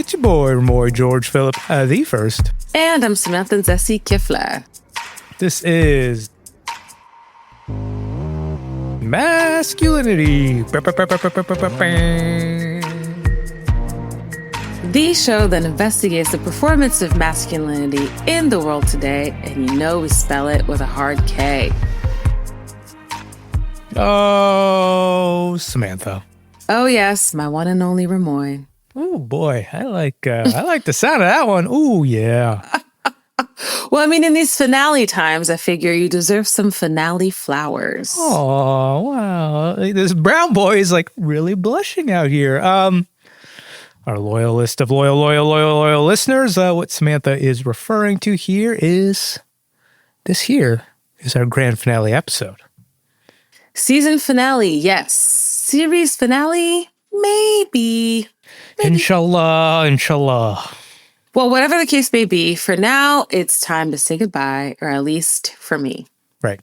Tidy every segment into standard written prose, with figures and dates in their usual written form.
It's your boy, Remoy George Philip, the first. And I'm Samantha Zessie Kifler. This is Masculinity. The show that investigates the performance of masculinity in the world today, and you know we spell it with a hard K. Oh, Samantha. Oh yes, my one and only Remoy. Oh boy, I like the sound of that one. Ooh, yeah. Well, I mean, in these finale times, I figure you deserve some finale flowers. Oh, wow. This brown boy is like really blushing out here. Our loyal list of loyal listeners, what Samantha is referring to here is this here is our grand finale episode. Season finale, yes. Series finale, maybe. Inshallah. Well, whatever the case may be, for now, it's time to say goodbye, or at least for me. Right.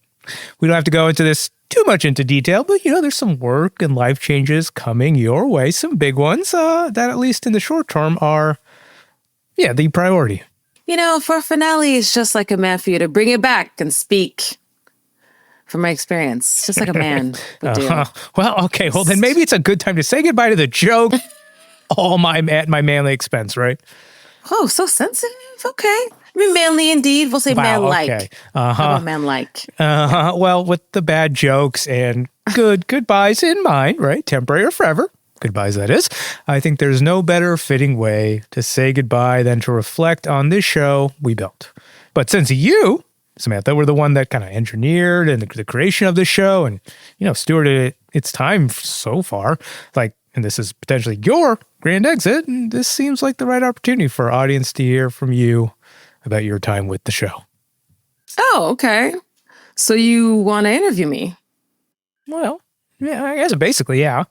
We don't have to go into this too much into detail, but, there's some work and life changes coming your way, some big ones that, at least in the short term, are, the priority. For a finale, it's just like a man for you to bring it back and speak from my experience. Just like a man would do. Well, okay, well, then maybe it's a good time to say goodbye to the joke. All my manly expense, right? Oh, so sensitive. Okay. I mean, manly indeed. We'll say man-like. Okay. How about man-like? Well, with the bad jokes and goodbyes in mind, right? Temporary or forever. Goodbyes, that is. I think there's no better fitting way to say goodbye than to reflect on this show we built. But since you, Samantha, were the one that kind of engineered and the creation of this show and, stewarded its time so far, and this is potentially your grand exit, and this seems like the right opportunity for our audience to hear from you about your time with the show. Oh, okay. So you want to interview me? Well, yeah, I guess basically, yeah.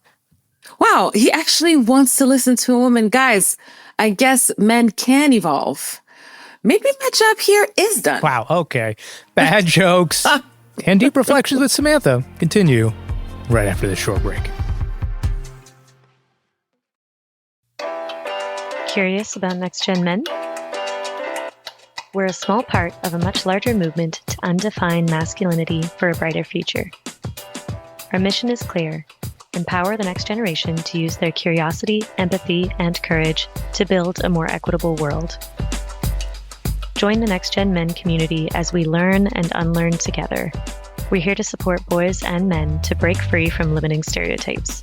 Wow, he actually wants to listen to a woman. Guys, I guess men can evolve. Maybe my job here is done. Wow, okay. Bad jokes and deep reflections with Samantha continue right after this short break. Curious about next-gen men? We're a small part of a much larger movement to undefine masculinity for a brighter future. Our mission is clear: empower the next generation to use their curiosity, empathy, and courage to build a more equitable world. Join the Next Gen Men community as we learn and unlearn together. We're here to support boys and men to break free from limiting stereotypes.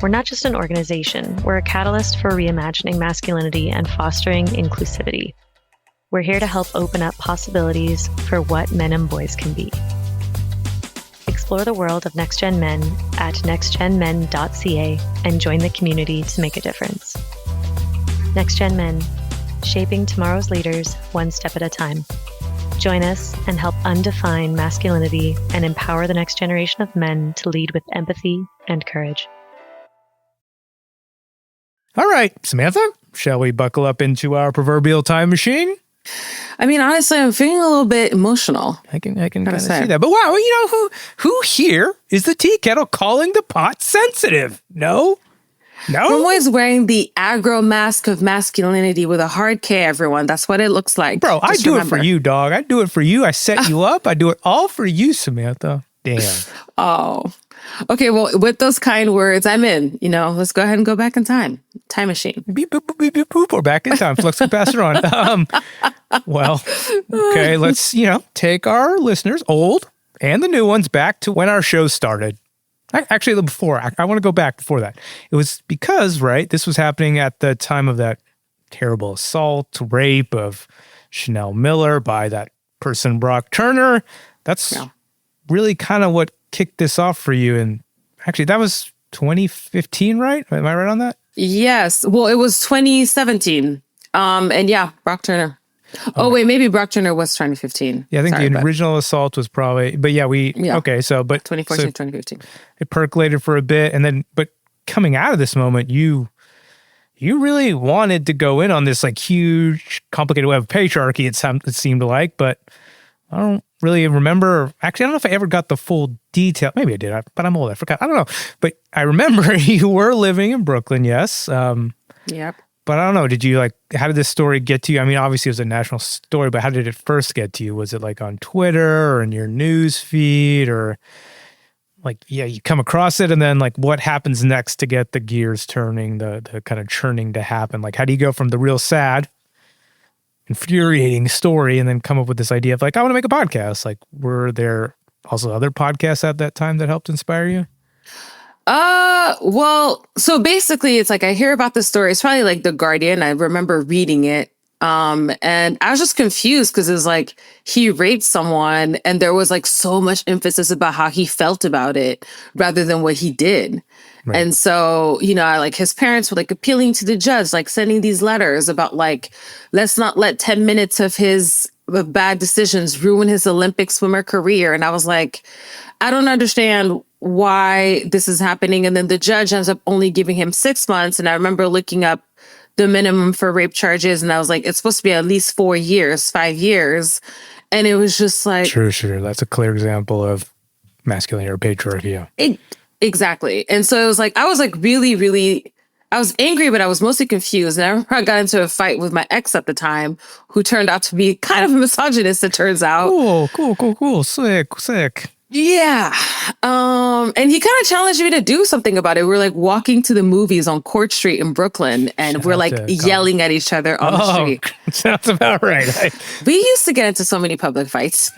We're not just an organization, we're a catalyst for reimagining masculinity and fostering inclusivity. We're here to help open up possibilities for what men and boys can be. Explore the world of Next Gen Men at nextgenmen.ca and join the community to make a difference. Next Gen Men, shaping tomorrow's leaders one step at a time. Join us and help undefine masculinity and empower the next generation of men to lead with empathy and courage. All right, Samantha, shall we buckle up into our proverbial time machine? I mean, honestly, I'm feeling a little bit emotional. I can kind of see that. But wow, who here is the tea kettle calling the pot sensitive? No? Remoy's wearing the aggro mask of masculinity with a hard K, everyone. That's what it looks like. Bro, I do it for you, dog. I do it for you. I set you up. I do it all for you, Samantha. Damn. Oh. Okay, well, with those kind words, I'm in. Let's go ahead and go back in time. Time machine. Beep, boop, boop, beep, boop, boop. We're back in time. Flux capacitor on. Well, okay, let's, take our listeners, old and the new ones, back to when our show started. Actually, before, I want to go back before that. It was because, right, this was happening at the time of that terrible assault, rape of Chanel Miller by that person, Brock Turner. That's really kind of what kicked this off for you. And actually, that was 2015, right? Am I right on that? Yes. Well, it was 2017. And yeah, Brock Turner. Oh, wait, maybe Brock Turner was 2015. Yeah, I think the original assault was probably, but okay, so, but 2014, 2015. It percolated for a bit, and then, but coming out of this moment, you really wanted to go in on this like huge, complicated web of patriarchy, it seemed like, but I don't really remember. Actually, I don't know if I ever got the full detail. Maybe I did, but I'm old. I forgot. I don't know. But I remember you were living in Brooklyn, yes. Yep. But I don't know, did you like, how did this story get to you? I mean, obviously it was a national story, but how did it first get to you? Was it like on Twitter or in your news feed or like, yeah, you come across it and then like what happens next to get the gears turning, the kind of churning to happen? Like, how do you go from the real sad, infuriating story and then come up with this idea of like, I want to make a podcast? Like, were there also other podcasts at that time that helped inspire you? Well, so basically it's like I hear about this story. It's probably like The Guardian. I remember reading it. And I was just confused because it was like he raped someone and there was like so much emphasis about how he felt about it rather than what he did. Right. And so, like his parents were like appealing to the judge, like sending these letters about like, let's not let 10 minutes of his bad decisions ruin his Olympic swimmer career. And I was like, I don't understand why this is happening. And then the judge ends up only giving him 6 months. And I remember looking up the minimum for rape charges. And I was like, it's supposed to be at least 4 years, 5 years. And it was just like... Sure. That's a clear example of masculinity or patriarchy. Exactly. And so it was like, I was like really... I was angry, but I was mostly confused. And I remember I got into a fight with my ex at the time, who turned out to be kind of a misogynist, it turns out. Cool. Sick. Yeah. And he kind of challenged me to do something about it. We're like walking to the movies on Court Street in Brooklyn, and we're like yelling at each other on the street. Sounds about right. We used to get into so many public fights.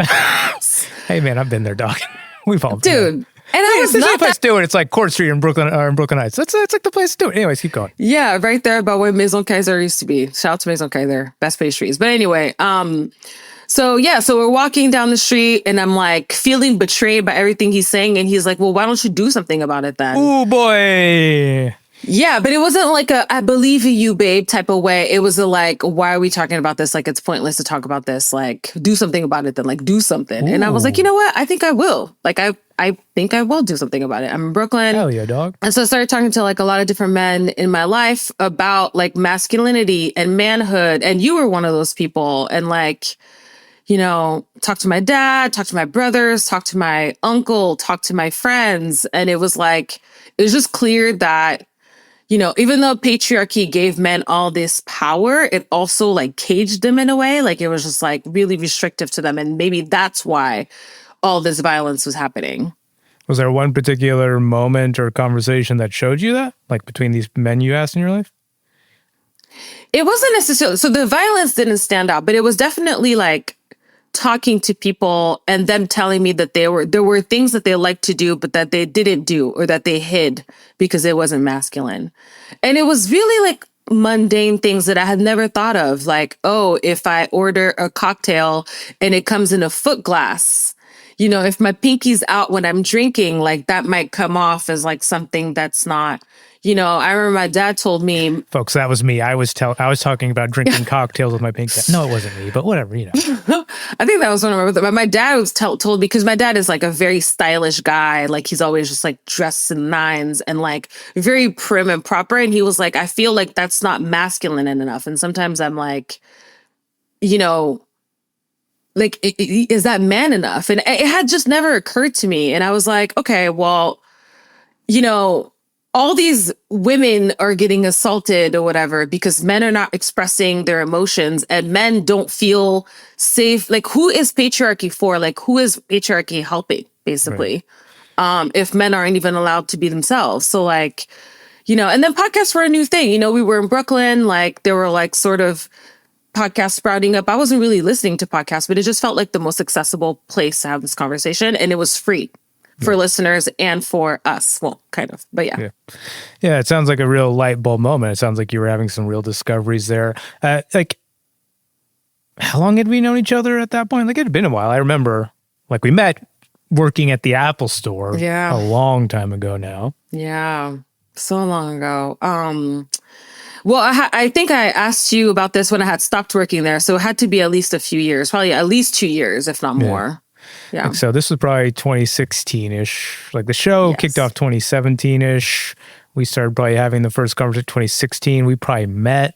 Hey man, I've been there, dog. We've all been Dude. there. And I was not place to do it. It's like Court Street in Brooklyn or in Brooklyn Heights. That's like the place to do it. Anyways, keep going. Yeah, right there about where Maison Kaiser used to be. Shout out to Maison Kaiser, best pastries. But anyway, so we're walking down the street and I'm like feeling betrayed by everything he's saying. And he's like, well, why don't you do something about it then? Oh boy. Yeah, but it wasn't like a I believe in you, babe type of way. It was a like, why are we talking about this? Like, it's pointless to talk about this. Like, do something about it then. Like, do something. Ooh. And I was like, you know what? I think I will. Like, I think I will do something about it. I'm in Brooklyn. Hell yeah, dog. And so I started talking to like a lot of different men in my life about like masculinity and manhood. And you were one of those people. And like, talk to my dad, talk to my brothers, talk to my uncle, talk to my friends. And it was just clear that, even though patriarchy gave men all this power, it also like caged them in a way. Like it was just like really restrictive to them. And maybe that's why all this violence was happening. Was there one particular moment or conversation that showed you that? Like between these men you asked in your life? It wasn't necessarily. So the violence didn't stand out, but it was definitely like talking to people and them telling me that there were things that they liked to do, but that they didn't do or that they hid because it wasn't masculine. And it was really like mundane things that I had never thought of. Like, oh, if I order a cocktail and it comes in a foot glass, if my pinky's out when I'm drinking, like that might come off as like something that's not, I remember my dad told me. Folks, that was me. I was talking about drinking cocktails with my pink. No, it wasn't me, but whatever, I think that was one of my dad was told me, because my dad is like a very stylish guy. Like he's always just like dressed in nines and like very prim and proper. And he was like, I feel like that's not masculine enough. And sometimes I'm like, like, is that man enough? And it had just never occurred to me. And I was like, okay, well, all these women are getting assaulted or whatever because men are not expressing their emotions and men don't feel safe. Like, who is patriarchy for? Like, who is patriarchy helping, basically, right. If men aren't even allowed to be themselves? So like, and then podcasts were a new thing. We were in Brooklyn, like there were like sort of podcasts sprouting up. I wasn't really listening to podcasts, but it just felt like the most accessible place to have this conversation. And it was free for listeners and for us. Well, kind of, but yeah. Yeah, it sounds like a real light bulb moment. It sounds like you were having some real discoveries there. Like, how long had we known each other at that point? Like, it had been a while. I remember, like, we met working at the Apple store a long time ago now. Yeah, so long ago. Well, I think I asked you about this when I had stopped working there. So it had to be at least a few years, probably at least 2 years, if not more. Yeah. Like, so this was probably 2016-ish. Like the show kicked off 2017-ish. We started probably having the first conversation 2016. We probably met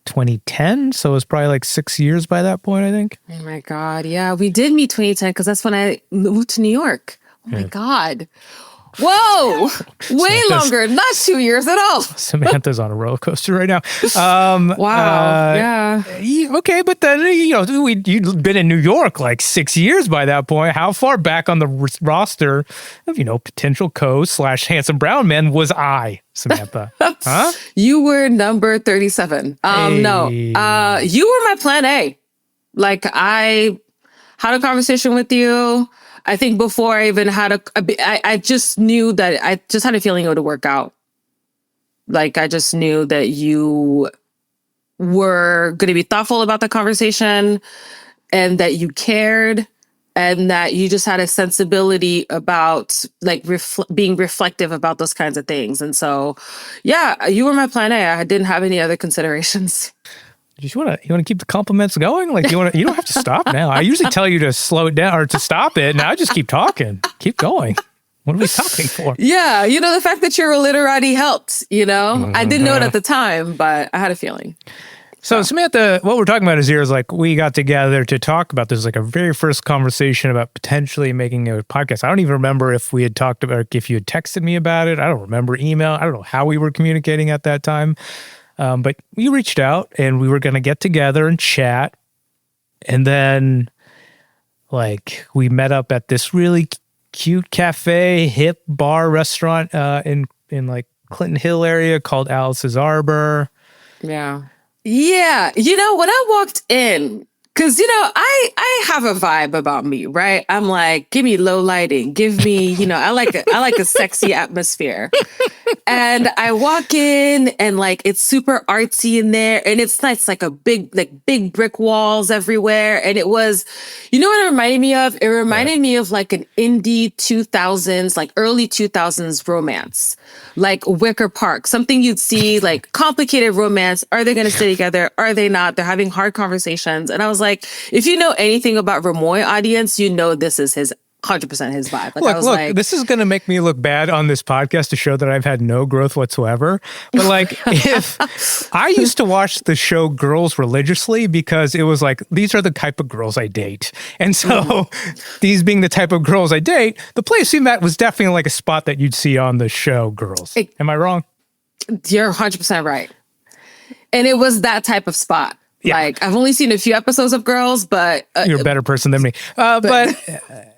2010. So it was probably like 6 years by that point, I think. Oh my God. Yeah, we did meet 2010 because that's when I moved to New York. Oh my God. Whoa. Way longer, not 2 years at all. Samantha's on a roller coaster right now. Wow. Yeah. Okay, but then, you'd been in New York like 6 years by that point. How far back on the roster of, potential co/handsome brown men was I, Samantha? Huh? You were number 37. No, you were my plan A. Like, I had a conversation with you. I think before I even had I just knew that I just had a feeling it would work out. Like, I just knew that you were going to be thoughtful about the conversation and that you cared and that you just had a sensibility about like being reflective about those kinds of things. And so, yeah, you were my plan A. I didn't have any other considerations. You want to keep the compliments going? Like, you don't have to stop now. I usually tell you to slow it down or to stop it. Now I just keep talking. Keep going. What are we talking for? Yeah. The fact that you're a literati helped, I didn't know it at the time, but I had a feeling. So Samantha, what we're talking about is like we got together to talk about this, like a very first conversation about potentially making a podcast. I don't even remember if we had talked about, if you had texted me about it. I don't remember email. I don't know how we were communicating at that time. But we reached out and we were going to get together and chat. And then like we met up at this really cute cafe, hip bar restaurant in like Clinton Hill area called Alice's Arbor. Yeah. Yeah. When I walked in, because, I have a vibe about me, right? I'm like, give me low lighting. Give me, I like a sexy atmosphere. And I walk in and like, it's super artsy in there. And it's nice, like big brick walls everywhere. And it was, what it reminded me of? It reminded me of like an indie 2000s, like early 2000s romance, like Wicker Park, something you'd see like complicated romance. Are they going to stay together? Are they not? They're having hard conversations. And I was like, if you know anything about Remoy audience, this is his 100% his vibe. Like, look, this is going to make me look bad on this podcast to show that I've had no growth whatsoever. But like, if I used to watch the show Girls religiously because it was like, these are the type of girls I date. And so these being the type of girls I date, the place we met was definitely like a spot that you'd see on the show Girls. Am I wrong? You're 100% right. And it was that type of spot. Yeah. Like, I've only seen a few episodes of Girls, but you're a better person than me. But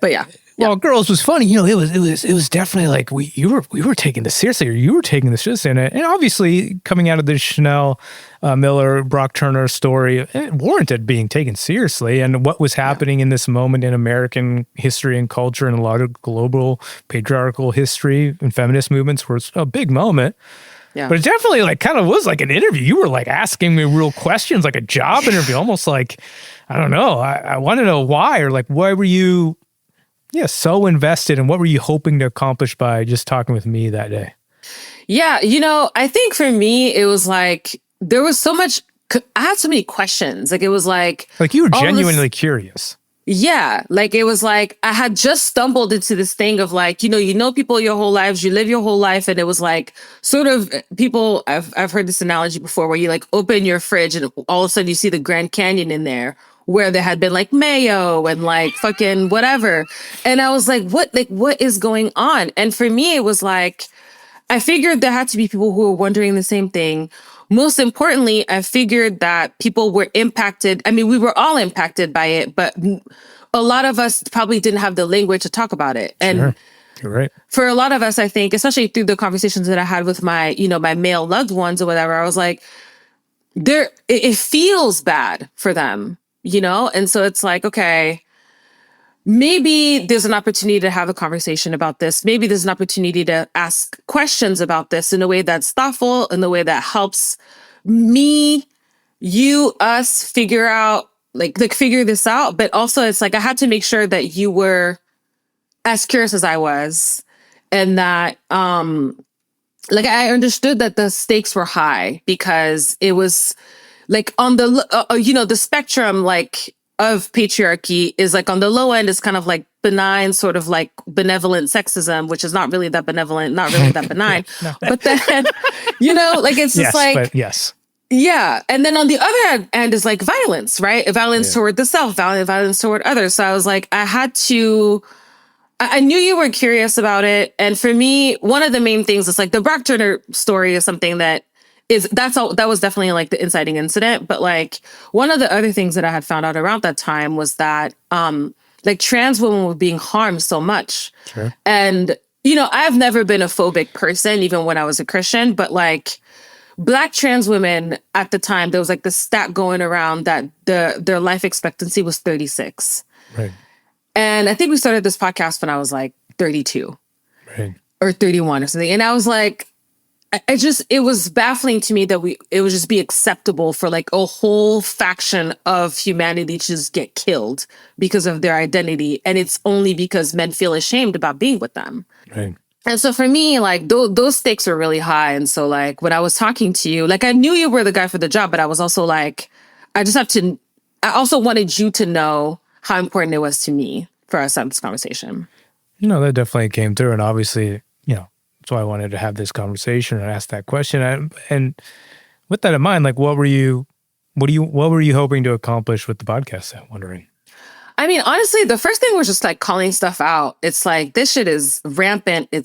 yeah. Well, Girls was funny. It was definitely like we were taking this seriously, or you were taking this seriously, and obviously coming out of the Chanel Miller, Brock Turner story, it warranted being taken seriously. And what was happening in this moment in American history and culture, and a lot of global patriarchal history and feminist movements was a big moment. Yeah. But it definitely like kind of was like an interview. You were like asking me real questions, like a job interview, almost like, I don't know. I want to know why, or like, why were you so invested, and what were you hoping to accomplish by just talking with me that day? Yeah. I think for me, it was like, there was so much, I had so many questions. Like, it was like you were genuinely curious. Yeah. Like, it was like, I had just stumbled into this thing of like, you know people your whole lives, you live your whole life. And it was like, sort of people, I've heard this analogy before where you like open your fridge and all of a sudden you see the Grand Canyon in there where there had been like mayo and like fucking whatever. And I was like, what is going on? And for me, it was like, I figured there had to be people who were wondering the same thing. Most importantly, I figured that people were impacted. I mean, we were all impacted by it, but a lot of us probably didn't have the language to talk about it. And sure. You're right. For a lot of us, I think, especially through the conversations that I had with my, my male loved ones or whatever, I was like, it feels bad for them, And so it's like, okay, maybe there's an opportunity to have a conversation about this. Maybe there's an opportunity to ask questions about this in a way that's thoughtful, in a way that helps me, you, us figure out, figure this out. But also it's like, I had to make sure that you were as curious as I was, and that, I understood that the stakes were high because it was like on the, the spectrum, of patriarchy is like on the low end is kind of like benign, sort of like benevolent sexism, which is not really that benevolent, not really that benign. No. But then, it's just yes. Yeah. And then on the other end is like violence, right? Violence toward the self, violence toward others. So I was like, I had to I knew you were curious about it. And for me, one of the main things is like the Brock Turner story is something that that was definitely like the inciting incident. But like one of the other things that I had found out around that time was that like trans women were being harmed so much. Sure. And, I've never been a phobic person, even when I was a Christian, but like Black trans women at the time, there was like the stat going around that their life expectancy was 36. Right. And I think we started this podcast when I was like 32 Right. or 31 or something. And I was like, it was baffling to me that it would just be acceptable for like a whole faction of humanity to just get killed because of their identity. And it's only because men feel ashamed about being with them. Right. And so for me, like those stakes were really high. And so like when I was talking to you, like I knew you were the guy for the job, but I was also like, I also wanted you to know how important it was to me for us to have this conversation. That definitely came through. And obviously, that's why I wanted to have this conversation and ask that question. And with that in mind, like, what were you hoping to accomplish with the podcast? I'm wondering. I mean, honestly, the first thing was just like calling stuff out. It's like, this shit is rampant. It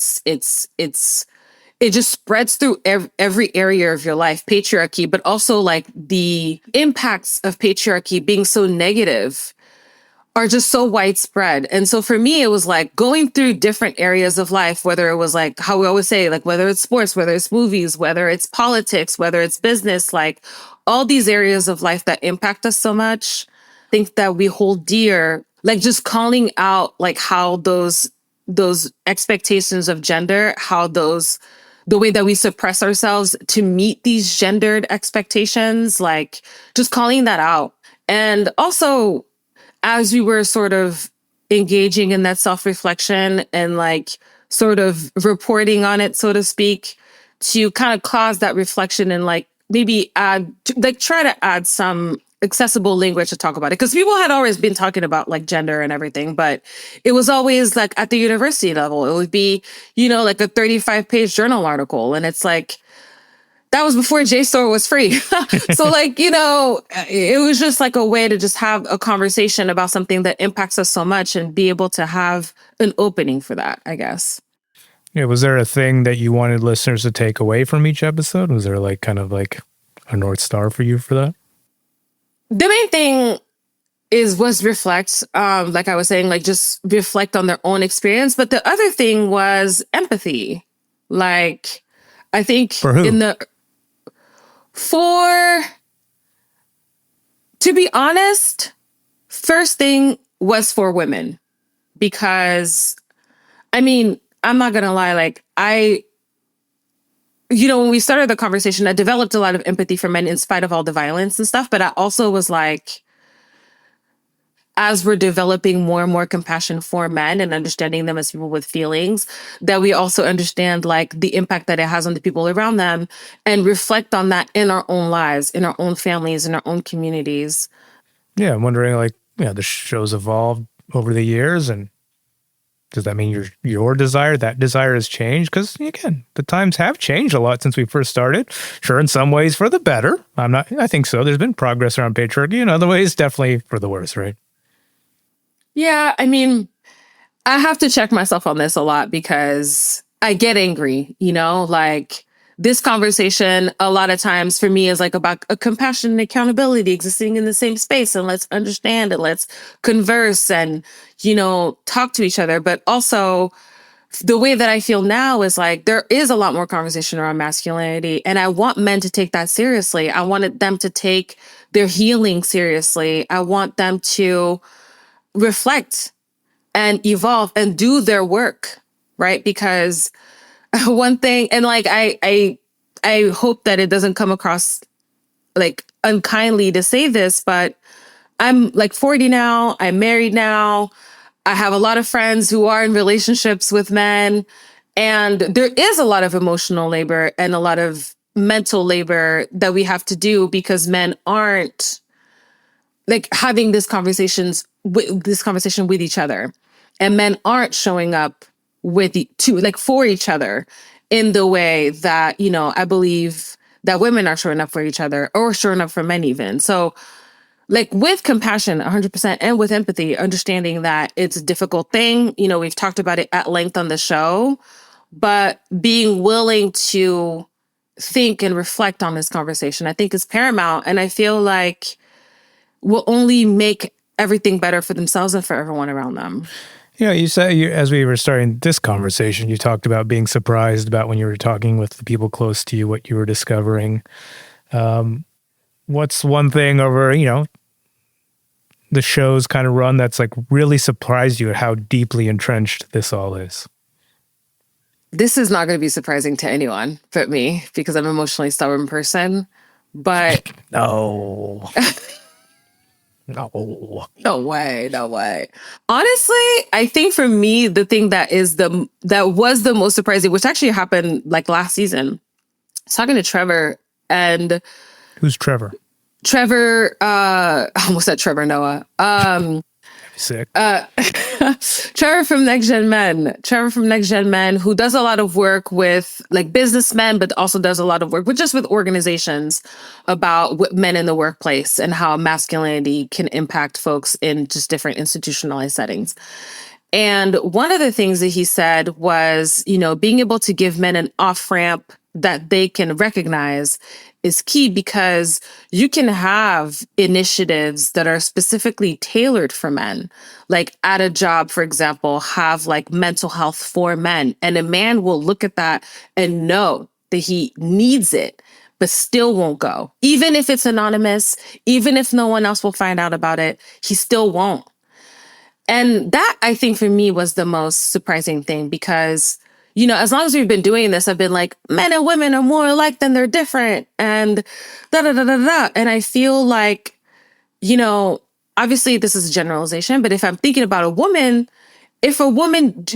just spreads through every area of your life, patriarchy, but also like the impacts of patriarchy being so negative are just so widespread. And so for me, it was like going through different areas of life, whether it was like how we always say, like whether it's sports, whether it's movies, whether it's politics, whether it's business, like all these areas of life that impact us so much, I think that we hold dear, like just calling out like how those expectations of gender, the way that we suppress ourselves to meet these gendered expectations, like just calling that out. And also, as we were sort of engaging in that self-reflection and like sort of reporting on it, so to speak, to kind of cause that reflection and like maybe try to add some accessible language to talk about it. Because people had always been talking about like gender and everything, but it was always like at the university level, it would be, like a 35-page journal article. And it's like, that was before JSTOR was free. So like, it was just like a way to just have a conversation about something that impacts us so much and be able to have an opening for that, I guess. Yeah. Was there a thing that you wanted listeners to take away from each episode? Was there like kind of like a North Star for you for that? The main thing was reflect, like I was saying, like just reflect on their own experience. But the other thing was empathy. Like, I think for who? To be honest, first thing was for women, because I mean, I'm not going to lie. Like when we started the conversation, I developed a lot of empathy for men in spite of all the violence and stuff. But I also was like, as we're developing more and more compassion for men and understanding them as people with feelings, that we also understand like the impact that it has on the people around them and reflect on that in our own lives, in our own families, in our own communities. Yeah. I'm wondering like, the show's evolved over the years, and does that mean your desire, that desire has changed? Because again, the times have changed a lot since we first started. Sure, in some ways for the better. I think so. There's been progress around patriarchy. In other ways, definitely for the worse, right? Yeah, I mean, I have to check myself on this a lot because I get angry, like this conversation a lot of times for me is like about a compassion and accountability existing in the same space, and let's understand and let's converse and, talk to each other. But also the way that I feel now is like there is a lot more conversation around masculinity, and I want men to take that seriously. I wanted them to take their healing seriously. I want them to reflect and evolve and do their work, right? Because one thing, and like I hope that it doesn't come across like unkindly to say this, but I'm like 40 now, I'm married now, I have a lot of friends who are in relationships with men, and there is a lot of emotional labor and a lot of mental labor that we have to do because men aren't like having this conversation with each other, and men aren't showing up for each other in the way that, I believe that women are showing up for each other or showing up for men even. So like with compassion, 100%, and with empathy, understanding that it's a difficult thing. You know, we've talked about it at length on the show, but being willing to think and reflect on this conversation, I think is paramount. And I feel like will only make everything better for themselves and for everyone around them. Yeah, you said as we were starting this conversation, you talked about being surprised about when you were talking with the people close to you, what you were discovering. What's one thing over, the show's kind of run that's like really surprised you at how deeply entrenched this all is? This is not going to be surprising to anyone but me because I'm an emotionally stubborn person. But no. No. No way. Honestly, I think for me, the thing that was the most surprising, which actually happened like last season, I was talking to Trevor and... Who's Trevor? Trevor, I almost said Trevor Noah. Sick. Trevor from Next Gen Men, who does a lot of work with like businessmen, but also does a lot of work with organizations about men in the workplace and how masculinity can impact folks in just different institutionalized settings. And one of the things that he said was, being able to give men an off-ramp that they can recognize is key, because you can have initiatives that are specifically tailored for men. Like at a job, for example, have like mental health for men. And a man will look at that and know that he needs it, but still won't go. Even if it's anonymous, even if no one else will find out about it, he still won't. And that, I think, for me was the most surprising thing, because as long as we've been doing this, I've been like, men and women are more alike than they're different, and da-da-da-da-da. And I feel like, obviously this is a generalization, but if I'm thinking about a woman,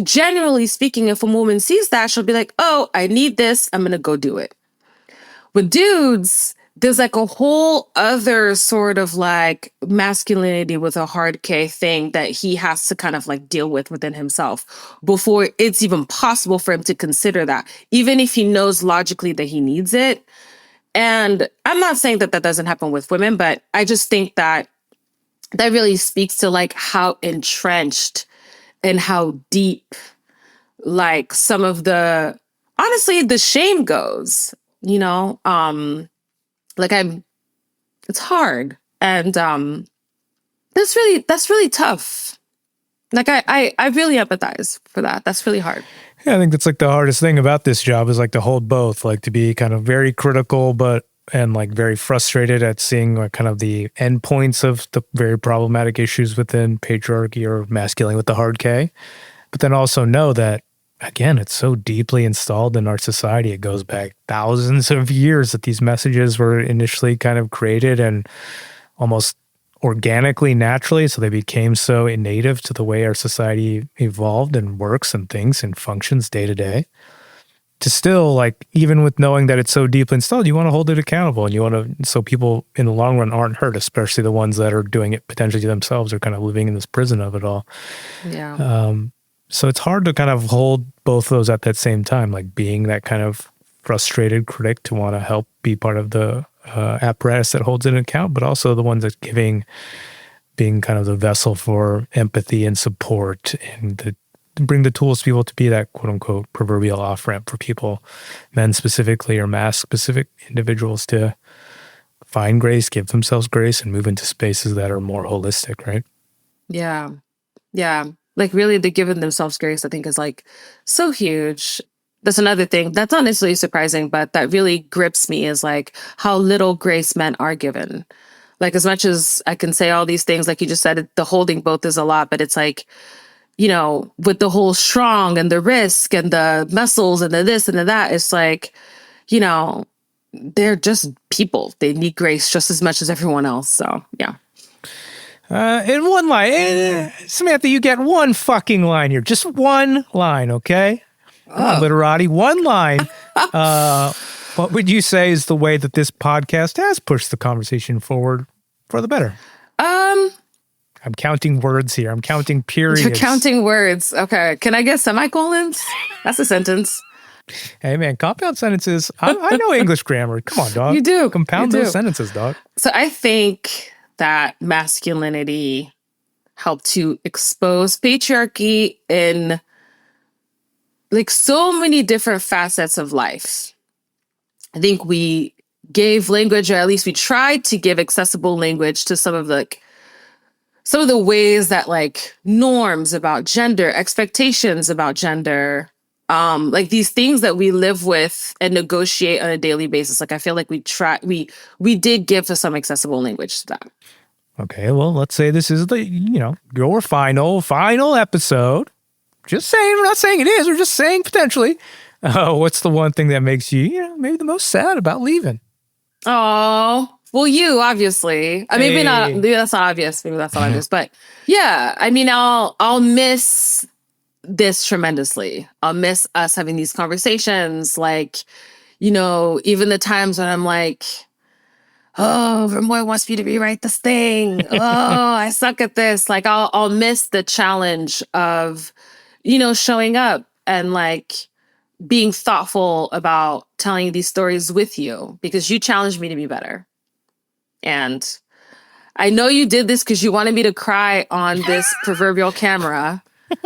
generally speaking, if a woman sees that, she'll be like, oh, I need this, I'm going to go do it. With dudes, there's like a whole other sort of like masculinity with a hard K thing that he has to kind of like deal with within himself before it's even possible for him to consider that, even if he knows logically that he needs it. And I'm not saying that doesn't happen with women, but I just think that really speaks to like how entrenched and how deep like some of the shame goes, it's hard. And that's really tough. Like I really empathize for that. That's really hard. Yeah, I think that's like the hardest thing about this job is like to hold both, like to be kind of very critical, and like very frustrated at seeing like kind of the endpoints of the very problematic issues within patriarchy or masculine with the hard K. But then also know that, again, it's so deeply installed in our society. It goes back thousands of years that these messages were initially kind of created and almost organically, naturally. So they became so native to the way our society evolved and works and thinks and functions day to day. To still, like, even with knowing that it's so deeply installed, you want to hold it accountable, and you want to, so people in the long run aren't hurt, especially the ones that are doing it potentially themselves, are kind of living in this prison of it all. Yeah. So it's hard to kind of hold both of those at that same time, like being that kind of frustrated critic to want to help be part of the apparatus that holds it in account, but also the ones that being kind of the vessel for empathy and support and bring the tools to people to be that quote unquote proverbial off-ramp for people, men specifically or mask-specific individuals, to find grace, give themselves grace, and move into spaces that are more holistic, right? Yeah. Yeah. Like really, the giving themselves grace, I think, is like so huge. That's another thing that's not necessarily surprising, but that really grips me, is like how little grace men are given. Like, as much as I can say all these things, like you just said, the holding both is a lot, but it's like, with the whole strong and the risk and the muscles and the this and the that, it's like, they're just people. They need grace just as much as everyone else. So, yeah. In one line, Samantha, you get one fucking line here. Just one line, okay? Literati, one line. What would you say is the way that this podcast has pushed the conversation forward for the better? I'm counting words here. I'm counting periods. You're counting words. Okay. Can I get semicolons? That's a sentence. Hey, man, compound sentences. I know English grammar. Come on, dog. You do. Compound those sentences, dog. So I think that masculinity helped to expose patriarchy in like so many different facets of life. I think we gave language, or at least we tried to give accessible language to some of the ways that like norms about gender, expectations about gender, like these things that we live with and negotiate on a daily basis. Like I feel like we did give to some accessible language to that. Okay, well, let's say this is your final episode. Just saying, we're not saying it is, we're just saying potentially. What's the one thing that makes you, maybe the most sad about leaving? Oh, well, you obviously. Maybe not. Maybe that's not obvious. Maybe that's not obvious. But yeah, I mean, I'll miss this tremendously. I'll miss us having these conversations. Like, even the times when I'm like, oh, Remoy wants me to rewrite this thing. Oh, I suck at this. Like, I'll miss the challenge of, showing up and like being thoughtful about telling these stories with you, because you challenged me to be better. And I know you did this because you wanted me to cry on this proverbial camera,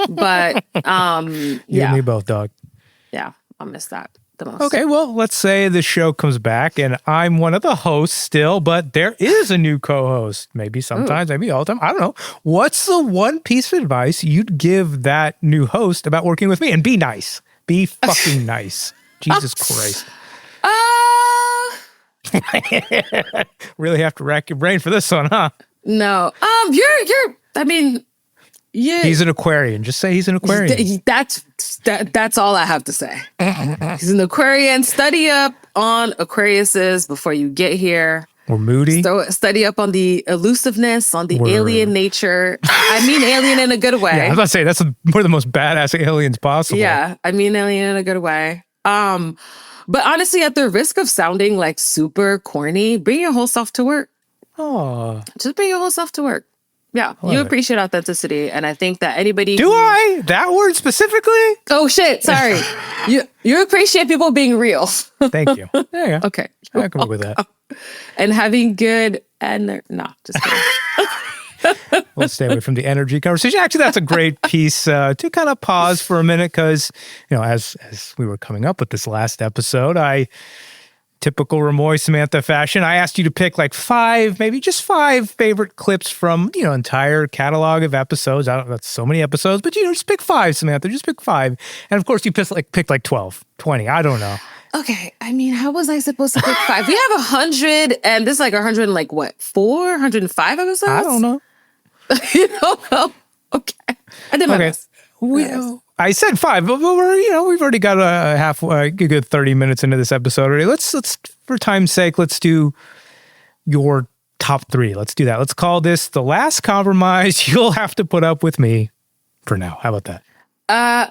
but You and me both, dog. Yeah, I'll miss that the most. Okay, well, let's say the show comes back and I'm one of the hosts still, but there is a new co-host. Maybe sometimes, maybe all the time. I don't know. What's the one piece of advice you'd give that new host about working with me? And be nice. Be fucking nice. Jesus Christ. Really have to rack your brain for this one, huh? No. Yeah. He's an Aquarian. Just say he's an Aquarian. That's all I have to say. He's an Aquarian. Study up on Aquariuses before you get here. We're moody. Study up on the elusiveness, on the alien nature. I mean alien in a good way. Yeah, I was about to say, we're the most badass aliens possible. Yeah, I mean alien in a good way. But honestly, at the risk of sounding like super corny, bring your whole self to work. Oh. Just bring your whole self to work. Yeah, you appreciate authenticity, and I think that anybody... Do I? That word specifically? Oh, shit, sorry. You appreciate people being real. Thank you. There you go. Okay. I can work with that. And having good... just kidding. We'll stay away from the energy conversation. Actually, that's a great piece to kind of pause for a minute because, as we were coming up with this last episode, typical Remoy Samantha fashion, I asked you to pick like 5 favorite clips from, entire catalog of episodes. I don't know, that's so many episodes, but just pick 5, Samantha, just pick 5. And of course you picked like 12, 20, I don't know. Okay, I mean, how was I supposed to pick 5? We have 100, and this is like 100 and like what, 105 episodes? I don't know. Well, okay. I did my best. I said 5, but we've already got a good 30 minutes into this episode already. Let's for time's sake, let's do your top 3. Let's do that. Let's call this the last compromise you'll have to put up with me for now. How about that?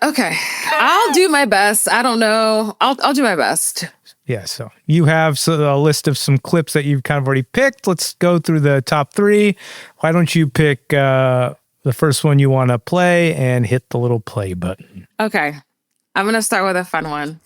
Okay. I'll do my best. I don't know. I'll do my best. Yeah, so you have a list of some clips that you've kind of already picked. Let's go through the top 3. Why don't you pick the first one you want to play and hit the little play button? Okay. I'm going to start with a fun one.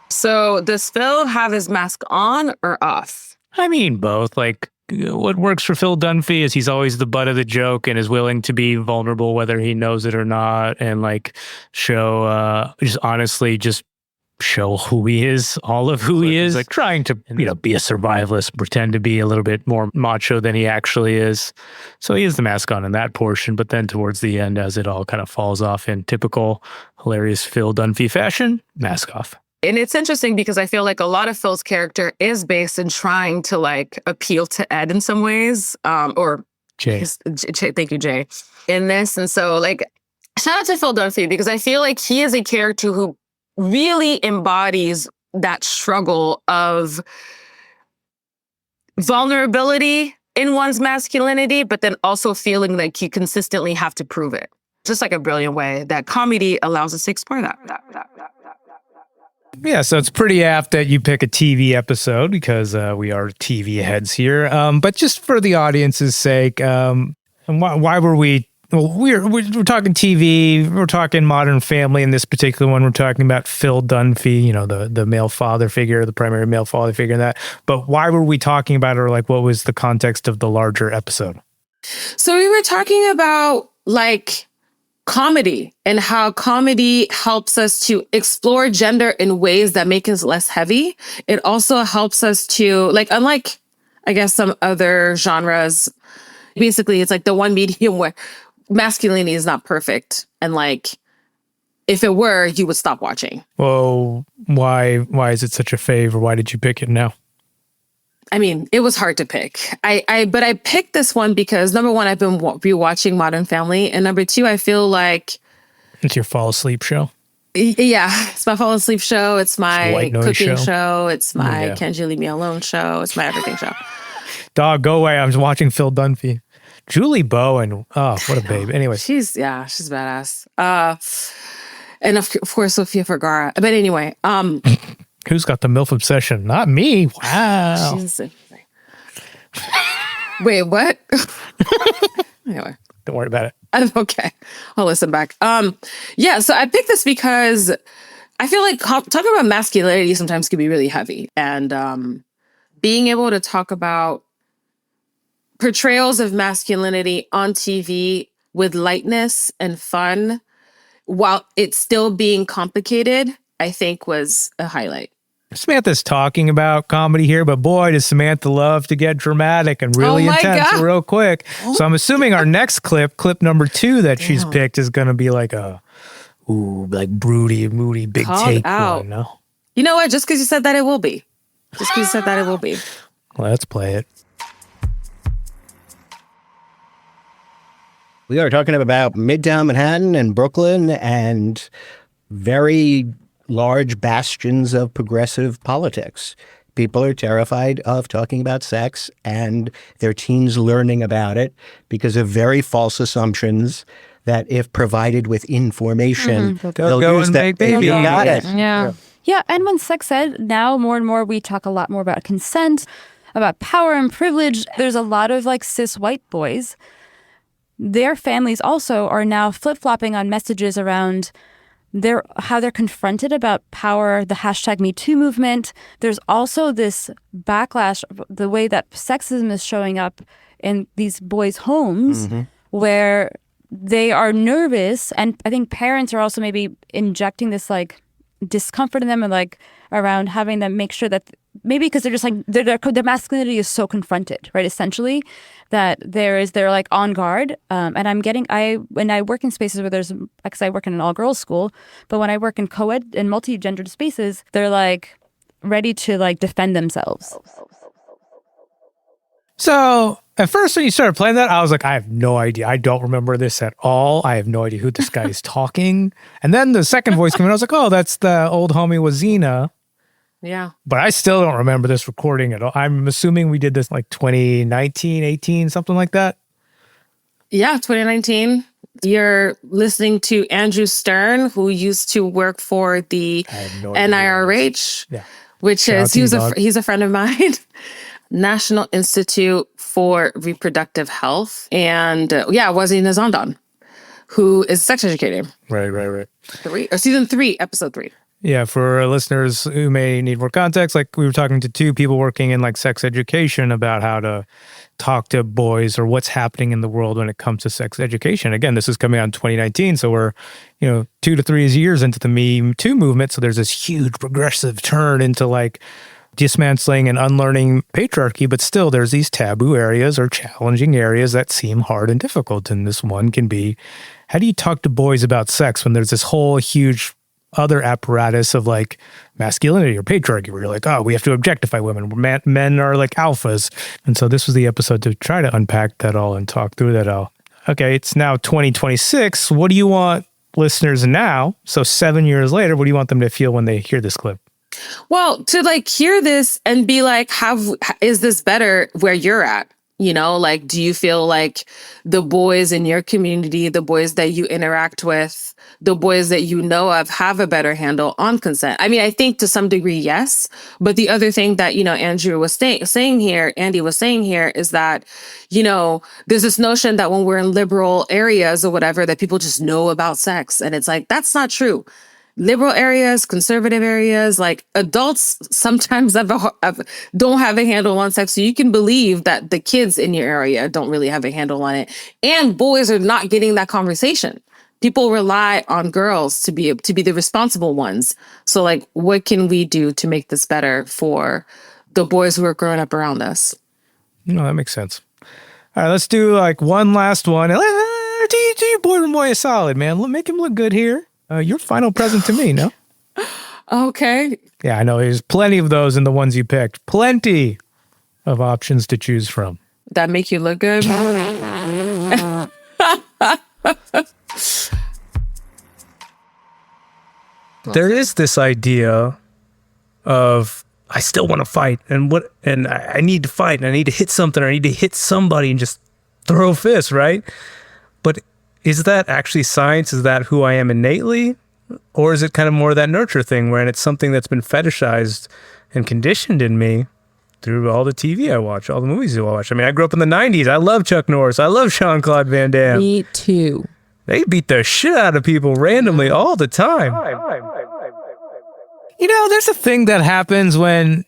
So does Phil have his mask on or off? I mean, both. Like, what works for Phil Dunphy is he's always the butt of the joke and is willing to be vulnerable whether he knows it or not, and like show just show who he is, all of who he is, like trying to be a survivalist, pretend to be a little bit more macho than he actually is. So he has the mask on in that portion, but then towards the end, as it all kind of falls off in typical hilarious Phil Dunphy fashion, mask off. And it's interesting because I feel like a lot of Phil's character is based in trying to like appeal to Ed in some ways, or Jay. Thank you, Jay, in this. And so like, shout out to Phil Dunphy because I feel like he is a character who really embodies that struggle of vulnerability in one's masculinity, but then also feeling like you consistently have to prove it. Just like a brilliant way that comedy allows us to explore that. Yeah, so it's pretty apt that you pick a TV episode because we are TV heads here. But just for the audience's sake, why were we well, we're talking TV, we're talking Modern Family. In this particular one, we're talking about Phil Dunphy, you know, the male father figure, the primary male father figure in that. But why were we talking about it, or like what was the context of the larger episode? So we were talking about like comedy and how comedy helps us to explore gender in ways that make us less heavy. It also helps us to, like, unlike, I guess, some other genres, basically it's like the one medium where masculinity is not perfect. And like, if it were, you would stop watching. Well, why is it such a fave, or why did you pick it now? I mean, it was hard to pick. But I picked this one because number one, I've been rewatching Modern Family, and number two, I feel like It's your fall asleep show. Yeah, it's my fall asleep show. It's my White noise cooking show. show. It's my Can't You Leave Me Alone show. It's my everything show. Dog, go away. I was watching Phil Dunphy. Julie Bowen. Oh, what a babe. Anyway. She's badass. And of course, Sofia Vergara. But anyway, Who's got the MILF obsession? Not me. Wow. Wait, what? Anyway. Don't worry about it. Okay. I'll listen back. Yeah, so I picked this because I feel like talking about masculinity sometimes can be really heavy. And being able to talk about portrayals of masculinity on TV with lightness and fun while it's still being complicated, I think was a highlight. Samantha's talking about comedy here, but boy, does Samantha love to get dramatic and really intense real quick. So I'm assuming our next clip number 2 that she's picked is going to be like like broody, moody, big take one, no? You know what? Just because you said that, it will be. Just because you said that, it will be. Let's play it. We are talking about Midtown Manhattan and Brooklyn and very large bastions of progressive politics. People are terrified of talking about sex and their teens learning about it because of very false assumptions that if provided with information, they'll go use and that. make babies. You got it. Yeah, and when sex ed, now more and more we talk a lot more about consent, about power and privilege. There's a lot of like cis white boys. Their families also are now flip-flopping on messages around how they're confronted about power, the #MeToo movement. There's also this backlash, the way that sexism is showing up in these boys' homes where they are nervous. And I think parents are also maybe injecting this like discomfort in them and like around having them make sure that maybe because they're just like their masculinity is so confronted, right? Essentially, that they're like on guard. And when I work in spaces where because I work in an all girls school, but when I work in co-ed and multi-gendered spaces, they're like ready to like defend themselves. So at first when you started playing that, I was like, I have no idea. I don't remember this at all. I have no idea who this guy is talking. And then the second voice came in. I was like, oh, that's the old homie Wazina. Yeah. But I still don't remember this recording at all. I'm assuming we did this like 2019, 18, something like that. Yeah, 2019. You're listening to Andrew Stern, who used to work for the NIRH, which is he's a friend of mine. National Institute for Reproductive Health. And Wazina Zondan, who is sex educator. Right. Season 3, episode 3. Yeah, for listeners who may need more context, like we were talking to 2 people working in like sex education about how to talk to boys or what's happening in the world when it comes to sex education. Again, this is coming out in 2019, so we're 2 to 3 years into the Me Too movement. So there's this huge progressive turn into like dismantling and unlearning patriarchy, but still there's these taboo areas or challenging areas that seem hard and difficult. And this one can be, how do you talk to boys about sex when there's this whole huge other apparatus of like masculinity or patriarchy where you're like, oh, we have to objectify women. Men are like alphas. And so this was the episode to try to unpack that all and talk through that all. Okay, it's now 2026. What do you want listeners now? So 7 years later, what do you want them to feel when they hear this clip? Well, to like hear this and be like, is this better where you're at? You know, like, do you feel like the boys in your community, the boys that you interact with, the boys that you know of have a better handle on consent? I mean, I think to some degree, yes. But the other thing that, you know, Andy was saying here is that, you know, there's this notion that when we're in liberal areas or whatever, that people just know about sex. And it's like, that's not true. Liberal areas, conservative areas, like adults sometimes don't have a handle on sex. So you can believe that the kids in your area don't really have a handle on it. And boys are not getting that conversation. People rely on girls to be the responsible ones. So like, what can we do to make this better for the boys who are growing up around us? No, that makes sense. All right, let's do like one last one. Do your boy Remoy a solid, man. Make him look good here. Your final present to me, no? Okay. Yeah, I know. There's plenty of those in the ones you picked. Plenty of options to choose from. That make you look good? There is this idea of I still want to fight, and I need to fight, and I need to hit something, or I need to hit somebody and just throw fists, right? But is that actually science? Is that who I am innately? Or is it kind of more that nurture thing where it's something that's been fetishized and conditioned in me through all the TV I watch, all the movies I watch? I mean, I grew up in the 90s. I love Chuck Norris. I love Jean-Claude Van Damme. Me too. They beat the shit out of people randomly all the time. You know, there's a thing that happens when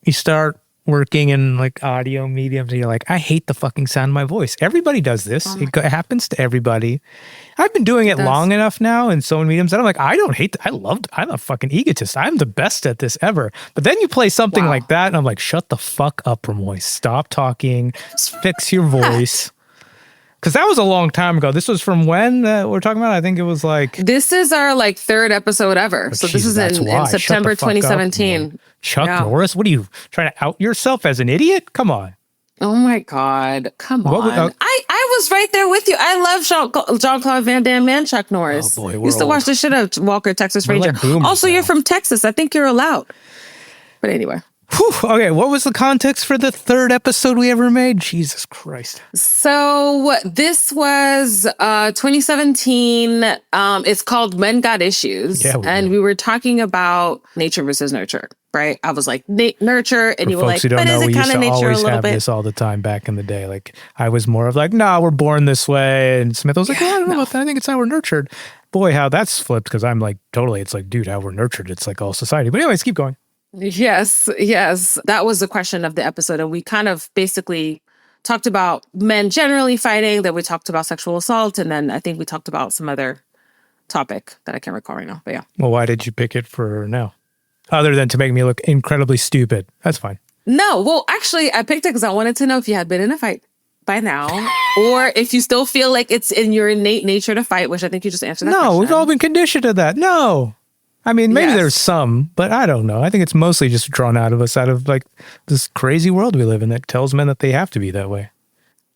you start working in like audio mediums and you're like, I hate the fucking sound of my voice. Everybody does this. It happens to everybody. I've been doing it long enough now in so many mediums that I'm like, I'm a fucking egotist. I'm the best at this ever. But then you play something like that and I'm like, shut the fuck up, Remoy. Stop talking. Fix your voice. Because that was a long time ago. This was from when we're talking about? I think it was like... This is our like third episode ever. So this is in September 2017. Chuck Norris? What are you, trying to out yourself as an idiot? Come on. Oh my God. Come on. I was right there with you. I love Jean-Claude Van Damme and Chuck Norris. Oh boy, used to watch the shit out of Walker, Texas Ranger. Like also, you're from Texas. I think you're allowed. But anyway. Whew, okay, what was the context for the third episode we ever made? Jesus Christ. So this was 2017. It's called Men Got Issues. Yeah, we were talking about nature versus nurture, right? I was like, nurture, and you were like, but is it kind of nature a little bit? This all the time back in the day. Like, I was more of like, nah, we're born this way. And Smith was like, I don't know about that. I think it's how we're nurtured. Boy, how that's flipped, because I'm like, totally, it's like, dude, how we're nurtured. It's like all society. But anyways, keep going. Yes. That was the question of the episode. And we kind of basically talked about men generally fighting, then we talked about sexual assault, and then I think we talked about some other topic that I can't recall right now. But yeah. Well, why did you pick it for now? Other than to make me look incredibly stupid. That's fine. No, well, actually, I picked it because I wanted to know if you had been in a fight by now, or if you still feel like it's in your innate nature to fight, which I think you just answered that question. No, we've all been conditioned to that. No. I mean, maybe there's some, but I don't know. I think it's mostly just drawn out of us, out of like this crazy world we live in that tells men that they have to be that way.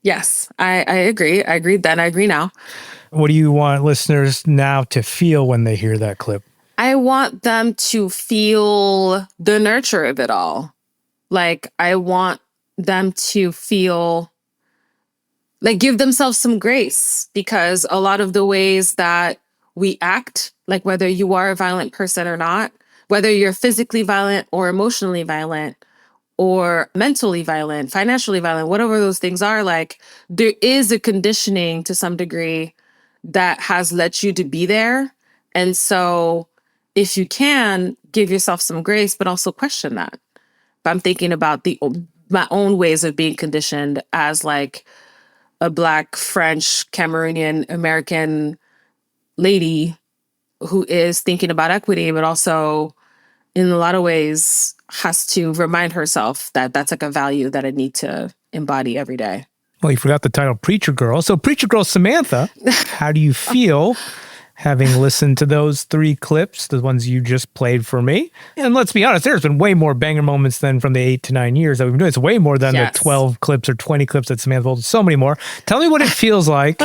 Yes, I agree. I agreed then. I agree now. What do you want listeners now to feel when they hear that clip? I want them to feel the nurture of it all. Like, I want them to feel like give themselves some grace, because a lot of the ways that we act, like whether you are a violent person or not, whether you're physically violent or emotionally violent or mentally violent, financially violent, whatever those things are, like there is a conditioning to some degree that has led you to be there. And so if you can, give yourself some grace, but also question that. If I'm thinking about my own ways of being conditioned as like a Black, French, Cameroonian, American lady who is thinking about equity, but also in a lot of ways has to remind herself that that's like a value that I need to embody every day. Well, you forgot the title Preacher Girl. So Preacher Girl Samantha, how do you feel having listened to those 3 clips, the ones you just played for me? And let's be honest, there's been way more banger moments than from the 8 to 9 years that we've been doing. It's way more than the 12 clips or 20 clips that Samantha pulled. So many more. Tell me what it feels like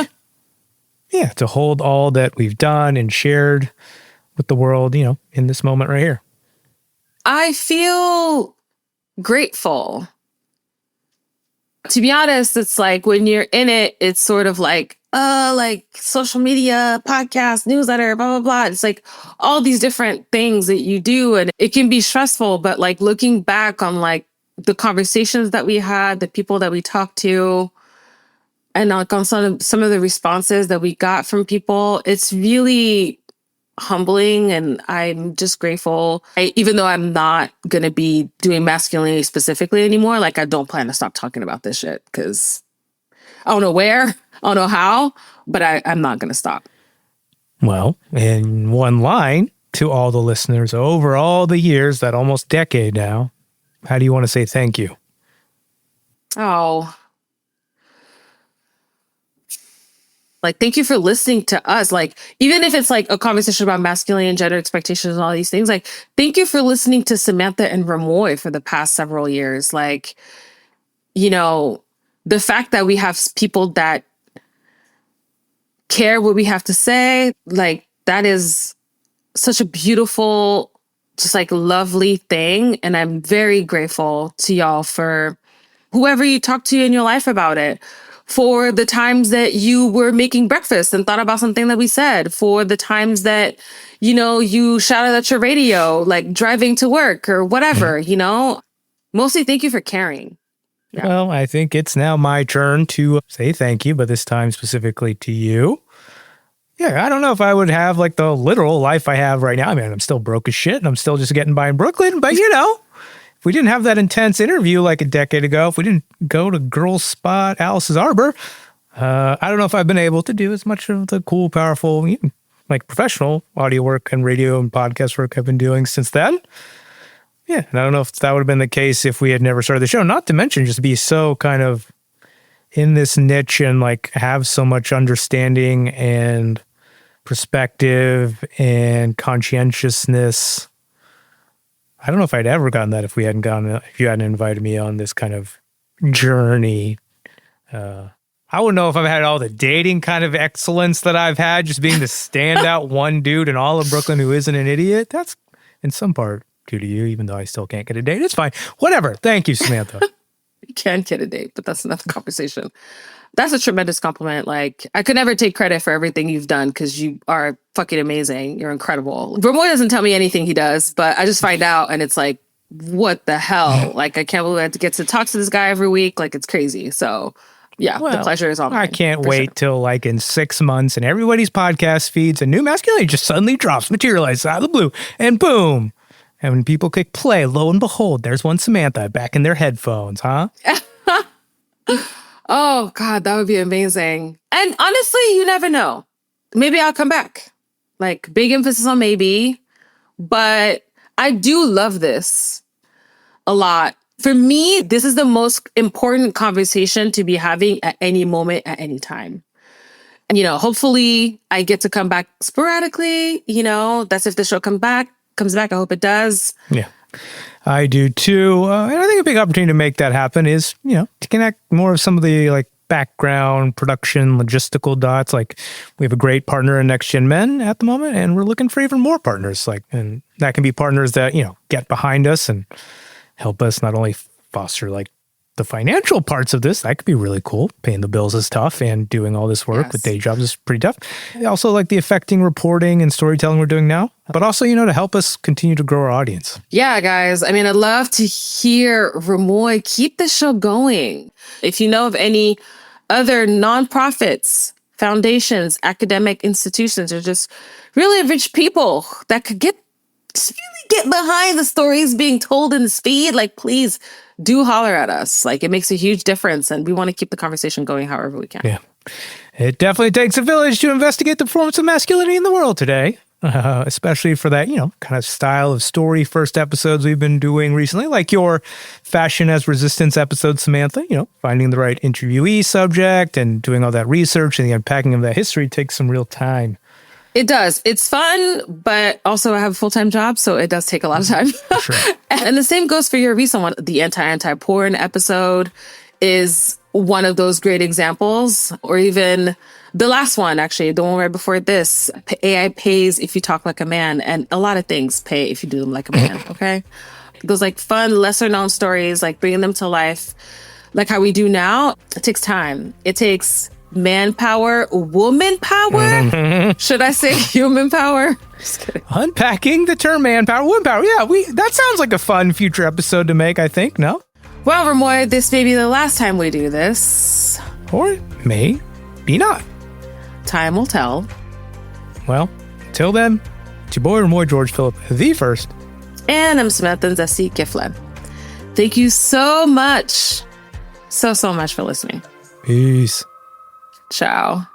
to hold all that we've done and shared with the world, in this moment right here. I feel grateful. To be honest, it's like when you're in it, it's sort of like social media, podcast, newsletter, blah, blah, blah. It's like all these different things that you do. And it can be stressful, but like looking back on like the conversations that we had, the people that we talked to, and like on some of the responses that we got from people, it's really humbling. And I'm just grateful. Even though I'm not going to be doing masculinity specifically anymore, like I don't plan to stop talking about this shit because I don't know where, I don't know how, but I'm not going to stop. Well, in one line to all the listeners over all the years, that almost decade now, how do you want to say thank you? Oh, like, thank you for listening to us. Like, even if it's like a conversation about masculinity and gender expectations and all these things, like, thank you for listening to Samantha and Remoy for the past several years. Like, you know, the fact that we have people that care what we have to say, like, that is such a beautiful, just like lovely thing. And I'm very grateful to y'all for whoever you talk to in your life about it. For the times that you were making breakfast and thought about something that we said, for the times that, you know, you shouted at your radio, like driving to work or whatever, you know, mostly thank you for caring. Yeah. Well, I think it's now my turn to say thank you, but this time specifically to you. Yeah, I don't know if I would have like the literal life I have right now. I mean, I'm still broke as shit and I'm still just getting by in Brooklyn, but you know, if we didn't have that intense interview like a decade ago, if we didn't go to Girls Spot Alice's Arbor, I don't know if I've been able to do as much of the cool, powerful, like professional audio work and radio and podcast work I've been doing since then. Yeah, and I don't know if that would have been the case if we had never started the show. Not to mention just be so kind of in this niche and like have so much understanding and perspective and conscientiousness. I don't know if I'd ever gotten that if you hadn't invited me on this kind of journey. I wouldn't know if I've had all the dating kind of excellence that I've had, just being the standout one dude in all of Brooklyn who isn't an idiot. That's in some part due to you, even though I still can't get a date. It's fine. Whatever. Thank you, Samantha. You can get a date, but that's another conversation. That's a tremendous compliment. Like, I could never take credit for everything you've done because you are fucking amazing. You're incredible. Remoy doesn't tell me anything he does, but I just find out and it's like, what the hell? Like, I can't believe I get to talk to this guy every week. Like, it's crazy. So, yeah, the pleasure is all mine. I can't wait till like in 6 months and everybody's podcast feeds a new masculinity just suddenly drops, materializes out of the blue, and boom. And when people click play, lo and behold, there's one Samantha back in their headphones, huh? Oh, God, that would be amazing. And honestly, you never know. Maybe I'll come back. Like, big emphasis on maybe. But I do love this a lot. For me, this is the most important conversation to be having at any moment, at any time. And, you know, hopefully I get to come back sporadically. You know, that's if the show comes back. I hope it does. Yeah. I do too. And I think a big opportunity to make that happen is, you know, to connect more of some of the like background, production, logistical dots. Like we have a great partner in Next Gen Men at the moment, and we're looking for even more partners. Like, and that can be partners that, you know, get behind us and help us not only foster like the financial parts of this. That could be really cool. Paying the bills is tough, and doing all this work with day jobs is pretty tough. Also like the affecting reporting and storytelling we're doing now, but also, you know, to help us continue to grow our audience. Yeah, guys. I mean, I'd love to hear Remoy keep the show going. If you know of any other nonprofits, foundations, academic institutions, or just really rich people that could really get behind the stories being told in the speed, like, please do holler at us. Like, it makes a huge difference, and we want to keep the conversation going however we can. Yeah. It definitely takes a village to investigate the performance of masculinity in the world today, especially for that, you know, kind of style of story first episodes we've been doing recently, like your Fashion as Resistance episode, Samantha. You know, finding the right interviewee subject and doing all that research and the unpacking of that history takes some real time. It does. It's fun, but also I have a full-time job, so it does take a lot of time. Sure. And the same goes for your recent one. The anti-porn episode is one of those great examples, or even the last one, actually, the one right before this. AI pays if you talk like a man, and a lot of things pay if you do them like a man, okay? Those like fun, lesser-known stories, like bringing them to life. like how we do now, it takes time. It takes manpower, woman power. Should I say human power? Just kidding. Unpacking the term manpower, woman power. Yeah, that sounds like a fun future episode to make, I think. No? Well, Remoy, this may be the last time we do this. Or may be not. Time will tell. Well, till then, it's your boy Remoy George Philip the First. And I'm Samantha Kiflan. Thank you so much. So much for listening. Peace. Ciao.